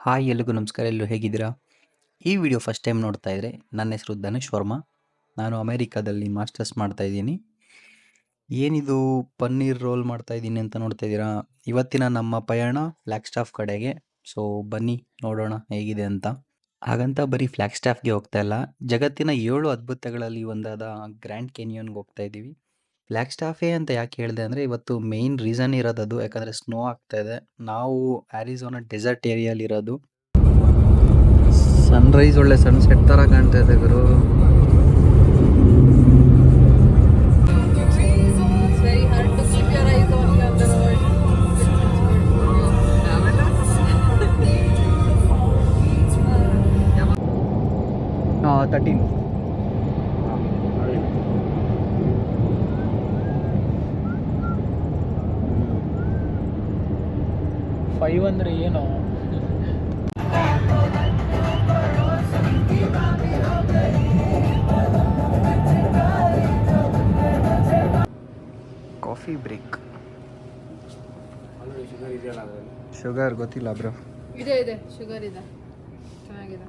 Hi ಎಲ್ಲಿಗೂ ನಮಸ್ಕಾರ. ಎಲ್ಲರೂ ಹೇಗಿದ್ದೀರಾ? ಈ ವಿಡಿಯೋ ಫಸ್ಟ್ ಟೈಮ್ ನೋಡ್ತಾ ಇದ್ರೆ ನನ್ನ ಹೆಸರು ಧನುಷ್ ವರ್ಮಾ. ನಾನು ಅಮೇರಿಕಾದಲ್ಲಿ ಮಾಸ್ಟರ್ಸ್ ಮಾಡ್ತಾ ಇದ್ದೀನಿ. ಏನಿದು ಪನ್ನೀರ್ ರೋಲ್ ಮಾಡ್ತಾ ಇದ್ದೀನಿ ಅಂತ ನೋಡ್ತಾ ಇದ್ದೀರಾ? ಇವತ್ತಿನ ನಮ್ಮ ಪಯಣ ಫ್ಲಾಗ್ ಸ್ಟಾಫ್ ಕಡೆಗೆ. ಸೊ ಬನ್ನಿ ನೋಡೋಣ ಹೇಗಿದೆ ಅಂತ. ಹಾಗಂತ ಬರೀ ಫ್ಲಾಗ್ ಸ್ಟಾಫ್ಗೆ ಹೋಗ್ತಾ ಇಲ್ಲ, ಜಗತ್ತಿನ 7 ಅದ್ಭುತಗಳಲ್ಲಿ ಒಂದಾದ ಗ್ರ್ಯಾಂಡ್ ಕ್ಯಾನಿಯನ್ಗೆ ಹೋಗ್ತಾ ಇದ್ದೀವಿ. ಫ್ಲಾಗ್ ಸ್ಟಾಫೇ ಅಂತ ಯಾಕೆ ಹೇಳಿದೆ ಅಂದರೆ ಇವತ್ತು ಮೇಯ್ನ್ ರೀಸನ್ ಇರೋದು ಯಾಕಂದರೆ ಸ್ನೋ ಆಗ್ತಾ ಇದೆ. ನಾವು ಆರಿಜೋನಾ ಡೆಸರ್ಟ್ ಏರಿಯಲ್ಲಿ ಇರೋದು. ಸನ್ರೈಸ್ ಒಳ್ಳೆ ಸನ್ಸೆಟ್ ಥರ ಕಾಣ್ತಾ ಇದೆ ಗುರು. ಹಾಂ 13 5 ಅಂದರೆ ಏನು? Coffee break. ಶುಗರ್ ಗೊತ್ತಿಲ್ಲ ಬ್ರೋ. ಇದೆ ಶುಗರ್ ಇದೆ, ಚೆನ್ನಾಗಿದೆ.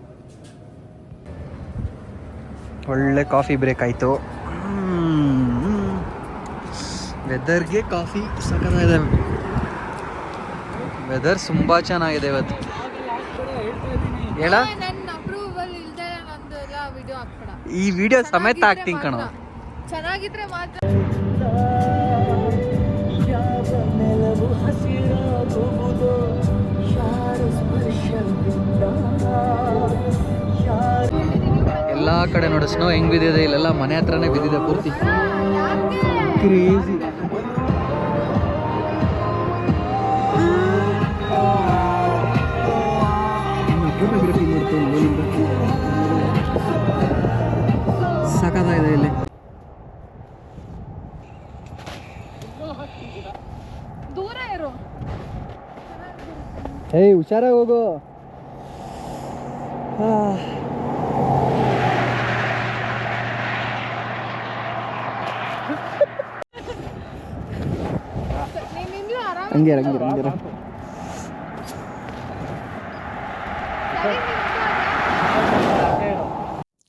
ಒಳ್ಳೆ ಕಾಫಿ ಬ್ರೇಕ್ ಆಯಿತು. ವೆದರ್ಗೆ ಕಾಫಿ ಸಕ್ಕತ್ತಾಗಿದೆ. ವೆದರ್ ತುಂಬ ಚೆನ್ನಾಗಿದೆ ಇವತ್ತು. ಹೇಳ ನನ್ನ ಅಪ್ರೂವಲ್ ಇಲ್ಲದೆ ನಂದೆಲ್ಲ ವಿಡಿಯೋ ಹಾಕ್ಬೇಡ. ಈ ವಿಡಿಯೋ ಸಮೇತ ಹಾಕ್ತೀನಿ ಕಣೋ. ಚೆನ್ನಾಗಿದ್ರೆ ಮಾತ್ರ. ಎಲ್ಲ ಕಡೆ ನೋಡು ಸ್ನೋ ಹೆಂಗ್ ಬಿದ್ದಿದೆ. ಇಲ್ಲೆಲ್ಲ ಮನೆ ಹತ್ರನೇ ಬಿದ್ದಿದೆ ಪೂರ್ತಿ. ಕ್ರೇಜಿ. ಫೋಟೋಗ್ರಫಿ ಮಾಡ್ತೀನಿ ಸಖತ್ತಾಗಿದೆ ಇಲ್ಲಿ. ದೂರ ಇರು. ಏಯ್ ಹುಷಾರಾಗಿ ಹೋಗು. ಹಂಗೆ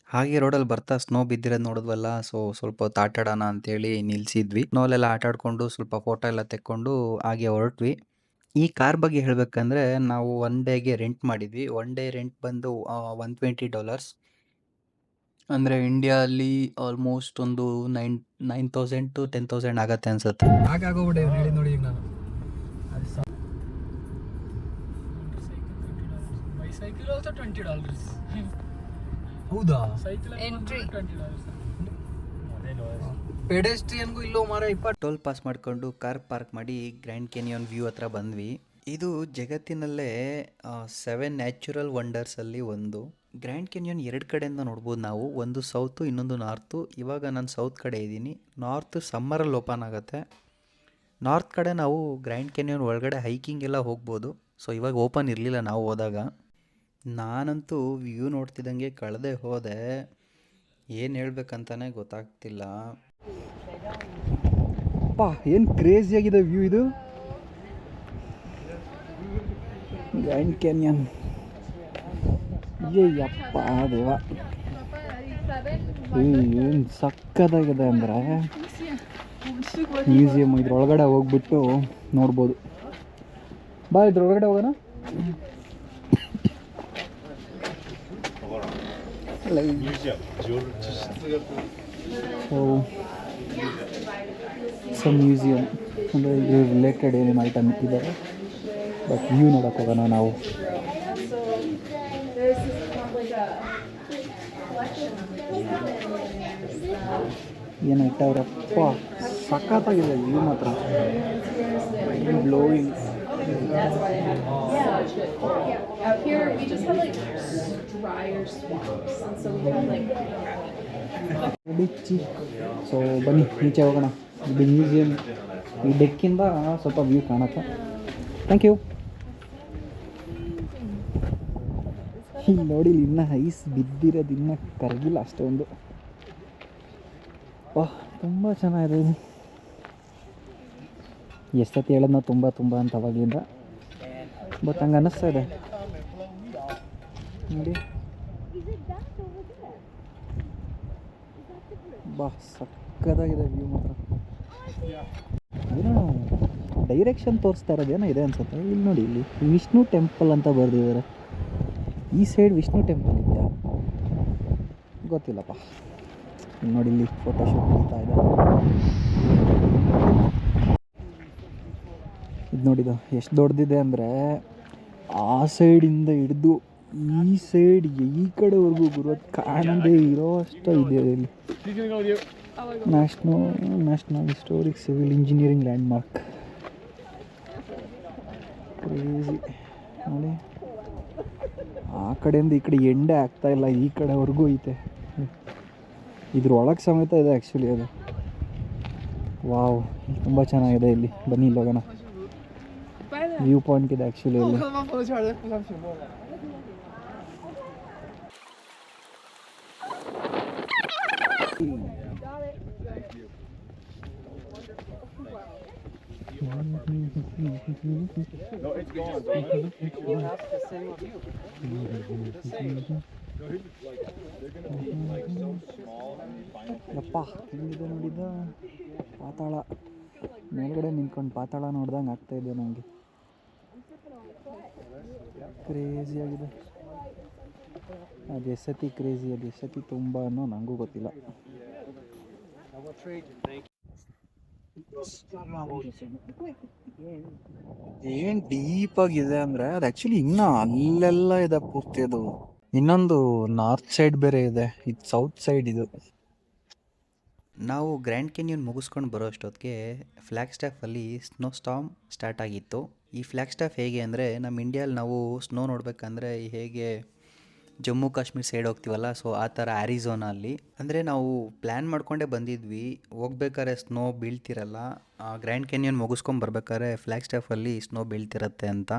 ಹಾಗೆ ರೋಡಲ್ಲಿ ಬರ್ತಾ ಸ್ನೋ ಬಿದ್ದಿರೋದು ನೋಡಿದ್ವಲ್ಲ. ಸೊ ಸ್ವಲ್ಪ ಹೊತ್ತು ಆಟ ಆಡೋಣ ಅಂತೇಳಿ ನಿಲ್ಸಿದ್ವಿ. ಸ್ನೋಲೆಲ್ಲ ಆಟ ಆಡ್ಕೊಂಡು ಸ್ವಲ್ಪ ಫೋಟೋ ಎಲ್ಲ ತೆಕ್ಕೊಂಡು ಹಾಗೆ ಹೊರಟ್ವಿ. ಈ ಕಾರ್ ಬಗ್ಗೆ ಹೇಳಬೇಕಂದ್ರೆ ನಾವು 1 ಡೇಗೆ ರೆಂಟ್ ಮಾಡಿದ್ವಿ. 1 ಡೇ ರೆಂಟ್ ಬಂದು $120. ಅಂದರೆ ಇಂಡಿಯಾದಲ್ಲಿ ಆಲ್ಮೋಸ್ಟ್ ಒಂದು 9,000 to 10,000 ಆಗತ್ತೆ ಅನ್ಸುತ್ತೆ. ಹಾಗಾಗೋಗ್ಬಿಟ್ಟೆ ಹೇಳಿ ನೋಡಿ. ಈಗ ನಾನು ಬೈಸೈಕಲ್ ಆಲ್ಸೋ $20. ಹೌದಾ? Cycle entry $20. ಪೆಡೆಸ್ಟ್ರಿಯನ್ಗೂ ಇಲ್ಲೋ ಮಾರ 20. ಟೋಲ್ ಪಾಸ್ ಮಾಡಿಕೊಂಡು ಕಾರ್ ಪಾರ್ಕ್ ಮಾಡಿ ಗ್ರ್ಯಾಂಡ್ ಕ್ಯಾನಿಯನ್ ವ್ಯೂ ಹತ್ರ ಬಂದ್ವಿ. ಇದು ಜಗತ್ತಿನಲ್ಲೇ 7 ನ್ಯಾಚುರಲ್ ವಂಡರ್ಸಲ್ಲಿ ಒಂದು. ಗ್ರ್ಯಾಂಡ್ ಕ್ಯಾನಿಯನ್ 2 ಕಡೆಯಿಂದ ನೋಡ್ಬೋದು ನಾವು. ಒಂದು ಸೌತು, ಇನ್ನೊಂದು ನಾರ್ತು. ಇವಾಗ ನಾನು ಸೌತ್ ಕಡೆ ಇದ್ದೀನಿ. ನಾರ್ತ್ ಸಮ್ಮರಲ್ಲಿ ಓಪನ್ ಆಗುತ್ತೆ. ನಾರ್ತ್ ಕಡೆ ನಾವು ಗ್ರ್ಯಾಂಡ್ ಕ್ಯಾನಿಯನ್ ಒಳಗಡೆ ಹೈಕಿಂಗ್ ಎಲ್ಲ ಹೋಗ್ಬೋದು. ಸೊ ಇವಾಗ ಓಪನ್ ಇರಲಿಲ್ಲ ನಾವು ಹೋದಾಗ. ನಾನಂತೂ ವ್ಯೂ ನೋಡ್ತಿದ್ದಂಗೆ ಕಳೆದೇ ಹೋದೆ. ಏನು ಹೇಳ್ಬೇಕಂತಾನೆ ಗೊತ್ತಾಗ್ತಿಲ್ಲ. ಅಪ್ಪ ಏನು ಕ್ರೇಜಿಯಾಗಿದೆ ವ್ಯೂ ಇದು. ಗ್ರ್ಯಾಂಡ್ ಕ್ಯಾನಿಯನ್ ಅಯ್ಯಪ್ಪ ದೇವ, ಏನು ಸಕ್ಕತ್ತಾಗಿದೆ ಅಂದರೆ ಮ್ಯೂಸಿಯಮ್. ಇದ್ರೊಳಗಡೆ ಹೋಗ್ಬಿಟ್ಟು ನೋಡ್ಬೋದು. ಬಾ ಇದ್ರೊಳಗಡೆ ಹೋಗೋಣ. ಮ್ಯೂಸಿಯಂ ಅಂದರೆ ಇದು ರಿಲೇಟೆಡ್ ಏನೇನು ಐಟಮ್ ಇಟ್ಟಿದ್ದಾರೆ. ಬಟ್ ವ್ಯೂ ನೋಡೋಕೆ ಹೋಗೋಣ ನಾವು. ಏನು ಇಟ್ಟವ್ರಪ್ಪ, ಸಖತ್ತಾಗಿದೆ ವ್ಯೂ ಮಾತ್ರ. ಬ್ಲೋಯಿಂಗ್. ಸೊ ಬನ್ನಿ ಈಚೆ ಹೋಗೋಣ. ಇದು ಮ್ಯೂಸಿಯಂ. ಈ ಡೆಕ್ಕಿಂದ ಸ್ವಲ್ಪ ವ್ಯೂ ಕಾಣುತ್ತೆ. Thank you. ಇಲ್ಲಿ ನೋಡಿ, ಇನ್ನೂ ಐಸ್ ಬಿದ್ದಿರೋದು ಇನ್ನೂ ಕರಗಿಲ್ಲ ಅಷ್ಟೊಂದು. ವಾಹ್, ತುಂಬ ಚೆನ್ನಾಗಿದೆ ಇದು. ಎಷ್ಟೊತ್ತು ಹೇಳೋದು ನಾವು ತುಂಬ ಅಂತ ಅವಾಗಲಿಂದ. ಬಟ್ ಹಂಗೆ ಅನ್ನಿಸ್ತಾ ಇದೆ. ನೋಡಿ ಬಾ, ಸಕ್ಕತ್ತಾಗಿದೆ ವ್ಯೂ ಮಾತ್ರ. ಏನೋ ಡೈರೆಕ್ಷನ್ ತೋರಿಸ್ತಾ ಇರೋದೇನೋ ಇದೆ ಅನ್ಸುತ್ತೆ. ಇಲ್ಲಿ ನೋಡಿ, ಇಲ್ಲಿ ವಿಷ್ಣು ಟೆಂಪಲ್ ಅಂತ ಬರೆದಿದ್ದಾರೆ. ಈ ಸೈಡ್ ವಿಷ್ಣು ಟೆಂಪಲ್ ಇದೆಯಾ ಗೊತ್ತಿಲ್ಲಪ್ಪ. ಇಲ್ಲಿ ನೋಡಿ, ಇಲ್ಲಿ ಫೋಟೋಶೂಟ್ ನಡೀತಾ ಇದೆ. ಇದು ನೋಡಿದ ಎಷ್ಟು ದೊಡ್ಡದಿದೆ ಅಂದರೆ ಆ ಸೈಡಿಂದ ಹಿಡಿದು ಈ ಸೈಡ್ ಈ ಕಡೆವರೆಗೂ ಬರೋದು ಕಾಣದೇ ಇರೋ ಅಷ್ಟು ಇದೆ ಇಲ್ಲಿ. National historic civil engineering land mark. Crazy ನೋಡಿ, ಆ ಕಡೆಯಿಂದ ಈ ಕಡೆ ಎಂಡೆ ಆಗ್ತಾ ಇಲ್ಲ, ಈ ಕಡೆವರೆಗೂ ಐತೆ. ಇದ್ರೊಳಗೆ ಸಮೇತ ಇದೆ ಆ್ಯಕ್ಚುಲಿ ಅದು. ವಾವ್, ತುಂಬ ಚೆನ್ನಾಗಿದೆ ಇಲ್ಲಿ. ಬನ್ನಿ ಇಲ್ಲಿ ಹೋಗೋಣ. ವ್ಯೂ ಪಾಯಿಂಟ್ ಇದೆ ಆ್ಯಕ್ಚುಲಿ ಇಲ್ಲಿ. ಯಪ್ಪ, ಹೆಂಗಿದೆ ನೋಡಿದ ಪಾತಾಳ. ಮೇಲ್ಗಡೆ ನಿಂತ್ಕೊಂಡು ಪಾತಾಳ ನೋಡ್ದಂಗೆ ಆಗ್ತಾ ಇದೆ ನನಗೆ. ಕ್ರೇಜಿ ಆಗಿದೆ ಅದು. ಎಷ್ಟತಿ ಕ್ರೇಜಿ, ಅದು ಎಷ್ಟತಿ ತುಂಬ ಅನ್ನೋ ನನಗೂ ಗೊತ್ತಿಲ್ಲ. ಏನು ಡೀಪ್ ಆಗಿದೆ ಅಂದರೆ ಅದು ಆ್ಯಕ್ಚುಲಿ ಇನ್ನೂ ಅಲ್ಲೆಲ್ಲ ಇದೆ ಪೂರ್ತಿ. ಅದು ಇನ್ನೊಂದು ನಾರ್ತ್ ಸೈಡ್ ಬೇರೆ ಇದೆ, ಇದು ಸೌತ್ ಸೈಡ್. ಇದು ನಾವು ಗ್ರ್ಯಾಂಡ್ ಕ್ಯಾನ್ಯನ್ ಮುಗಿಸ್ಕೊಂಡು ಬರೋ ಅಷ್ಟೊತ್ತಿಗೆ ಫ್ಲ್ಯಾಗ್ ಸ್ಟಾಫಲ್ಲಿ ಸ್ನೋ ಸ್ಟಾರ್ಮ್ ಸ್ಟಾರ್ಟ್ ಆಗಿತ್ತು. ಈ ಫ್ಲ್ಯಾಗ್ ಸ್ಟಾಫ್ ಹೇಗೆ ಅಂದರೆ, ನಮ್ಮ ಇಂಡಿಯಾದಲ್ಲಿ ನಾವು ಸ್ನೋ ನೋಡಬೇಕಂದ್ರೆ ಹೇಗೆ ಜಮ್ಮು ಕಾಶ್ಮೀರ್ ಸೈಡ್ ಹೋಗ್ತೀವಲ್ಲ, ಸೊ ಆ ಥರ ಆ್ಯರಿಝೋನಲ್ಲಿ. ಅಂದರೆ ನಾವು ಪ್ಲ್ಯಾನ್ ಮಾಡ್ಕೊಂಡೇ ಬಂದಿದ್ವಿ. ಹೋಗ್ಬೇಕಾದ್ರೆ ಸ್ನೋ ಬೀಳ್ತಿರಲ್ಲ, ಗ್ರ್ಯಾಂಡ್ ಕ್ಯಾನ್ಯನ್ ಮುಗಿಸ್ಕೊಂಡು ಬರ್ಬೇಕಾದ್ರೆ ಫ್ಲ್ಯಾಗ್ ಸ್ಟಾಫಲ್ಲಿ ಸ್ನೋ ಬೀಳ್ತಿರತ್ತೆ ಅಂತ.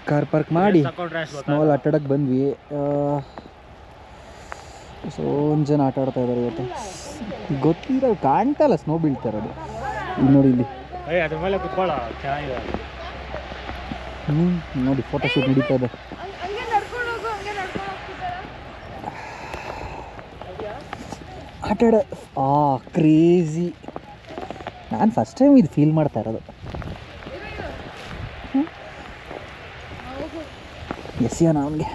ಕಾರ್ ಪಾರ್ಕ್ ಮಾಡಿ ಸ್ನೋಲ್ ಆಟಾಡಕ್ಕೆ ಬಂದ್ವಿ. ಸೊ ಒಂದು ಜನ ಆಟ ಆಡ್ತಾ ಇದ್ದಾರೆ ಇವತ್ತು. ಗೊತ್ತಿರೋ ಕಾಣ್ತಾ ಇಲ್ಲ ಸ್ನೋ ಬೀಳ್ತಾ ಇರೋದು. ಇಲ್ಲಿ ನೋಡಿ ಇಲ್ಲಿ ಅದ್ರ ಮೇಲೆ ಕುತ್ಕೊಳ್ಳ ಚೆನ್ನಾಗಿದೆ. ನೋಡಿ ಫೋಟೋ ಶೂಟ್ ನಡೀತಾ ಇದೆ. ಹಂಗೆ ನಡ್ಕೊಂಡು ಹೋಗು, ಹಂಗೆ ನಡ್ಕೊಂಡು ಹೋಗ್ತಿದ್ದಾರೆ. ಆಟಾಡ ಕ್ರೇಜಿ. ನಾನು ಫಸ್ಟ್ ಟೈಮ್ ಇದು ಫೀಲ್ ಮಾಡ್ತಾ ಇರೋದು. ಎಸಿಯೋಣ ಅವನಿಗೆ.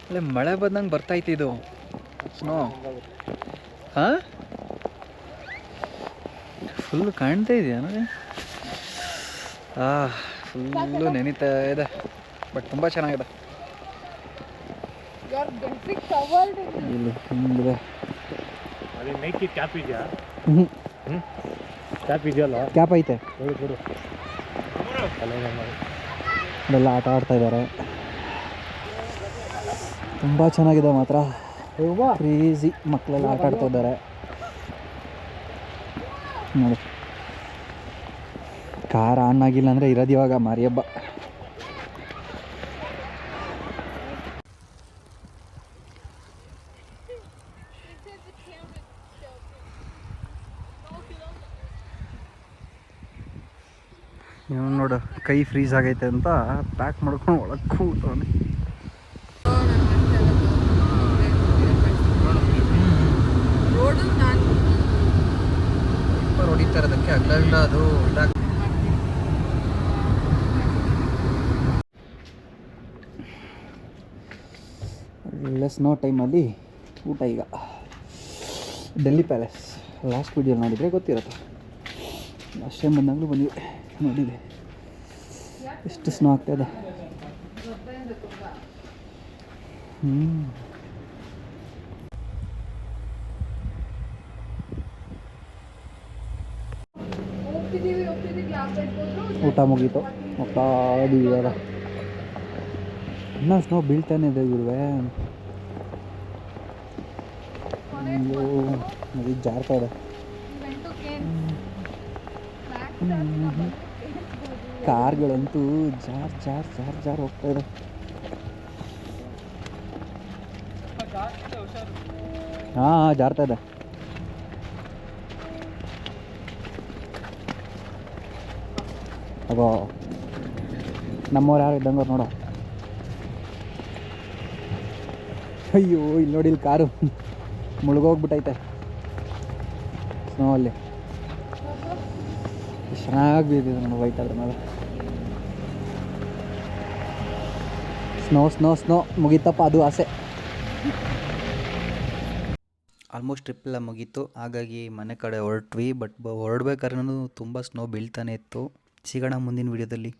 ಅಲ್ಲೇ ಮಳೆ ಬಂದಂಗೆ ಬರ್ತೈತಿ ಇದು ಸ್ನೋ. ಹಾಂ ಫುಲ್ಲು ಕಾಣ್ತಾ ಇದೆಯಾ ನನಗೆ? ಫುಲ್ಲು ನೆನೀತಾ ಇದೆ, ಬಟ್ ತುಂಬ ಚೆನ್ನಾಗಿದೆ. You are getting covered in this. ಇಲ್ಲಿ ಹಿಂಗಿದೆ. ಅದೇ ನೈಕಿ ಕ್ಯಾಪ್ ಇದೆಯಾ? ಹ್ಞೂ ಕ್ಯಾಪ್ ಇದೆಯಲ್ಲ, ಕ್ಯಾಪ್ ಐತೆ. ನೋಡು ಕೊಡು. ಅದೆಲ್ಲ ಆಟ ಆಡ್ತಾ ಇದ್ದಾರೆ. ತುಂಬ ಚೆನ್ನಾಗಿದೆ ಮಾತ್ರ. ಕ್ರೇಜಿ ಮಕ್ಕಳೆಲ್ಲ ಆಟ ಆಡ್ತಾ ಇದ್ದಾರೆ ನೋಡಿ. ಕಾರ್ ಆನ್ ಆಗಿಲ್ಲ ಅಂದರೆ ಇರೋದು ಇವಾಗ ಮಾರಿ ಹಬ್ಬ. ನೀವು ನೋಡು ಕೈ ಫ್ರೀಸ್ ಆಗೈತೆ ಅಂತ ಪ್ಯಾಕ್ ಮಾಡ್ಕೊಂಡು ಒಳಗೆ ಕೂತವನೆ. ರೋಡು ನಾನು ಹೊಡಿತಾ ಇರೋದಕ್ಕೆ ಅಗ್ಲಿಂದ ಅದು ಇದಾಗ ಒಳ್ಳೆ ಸ್ನೋ ಟೈಮಲ್ಲಿ ಊಟ. ಈಗ ಡೆಲ್ಲಿ ಪ್ಯಾಲೇಸ್ ಲಾಸ್ಟ್ ವಿಡಿಯೋ ನೋಡಿದರೆ ಗೊತ್ತಿರುತ್ತೆ. ಲಾಸ್ಟ್ ಟೈಮ್ ಬಂದಾಗಲೂ ಬಂದ್ವಿ, ನೋಡಿದೆ ಎಷ್ಟು ಸ್ನೋ ಆಗ್ತಾಯಿದೆ. ಹೋಗ್ತಿದ್ದೀವಿ ಕ್ಲಾಸ್ ಆಯ್ತು. ಊಟ ಮುಗೀತು, ಹೋಗ್ತಾ ಇದೀವಿ ಇವಾಗ. ಇನ್ನೂ ಸ್ನೋ ಬೀಳ್ತಾನೆ ಇದೆ ಗುರುವೆ. ನದಿ ಜಾರ್ತಾ ಇದೆ. ಕಾರ್ಗಳಂತೂ ಜಾರ್ ಜಾರ್ ಜಾರ್ ಜಾರ್ ಹೋಗ್ತಾ ಇದೆ. ಹಾಂ ಜಾರ್ತಾ ಇದೆ. ಅಗೋ ನಮ್ಮವ್ರು ಯಾರು ಇದ್ದಂಗೆ ಅವ್ರು ನೋಡೋ. ಅಯ್ಯೋ ಇಲ್ಲಿ ನೋಡಿ, ಇಲ್ಲಿ ಕಾರು ಮುಳುಗೋಗ್ಬಿಟ್ಟೈತೆ ಸ್ನೋ ಅಲ್ಲಿ. ಚೆನ್ನಾಗಿ ಬಿದ್ದಿದೆ ನೋಡಿ ವೈಟ್ ಅದ್ರ ಮೇಲೆ. ಸ್ನೋ ಸ್ನೋ ಸ್ನೋ ಮುಗೀತಪ್ಪ, ಅದು ಆಸೆ. ಆಲ್ಮೋಸ್ಟ್ ಟ್ರಿಪ್ ಎಲ್ಲ ಮುಗೀತು, ಹಾಗಾಗಿ ಮನೆ ಕಡೆ ಹೊರಟ್ವಿ. ಬಟ್ ಹೊರಡ್ಬೇಕಾದ್ರೂ ತುಂಬ ಸ್ನೋ ಬೀಳ್ತಾನೆ ಇತ್ತು. ಸಿಗೋಣ ಮುಂದಿನ ವೀಡಿಯೋದಲ್ಲಿ.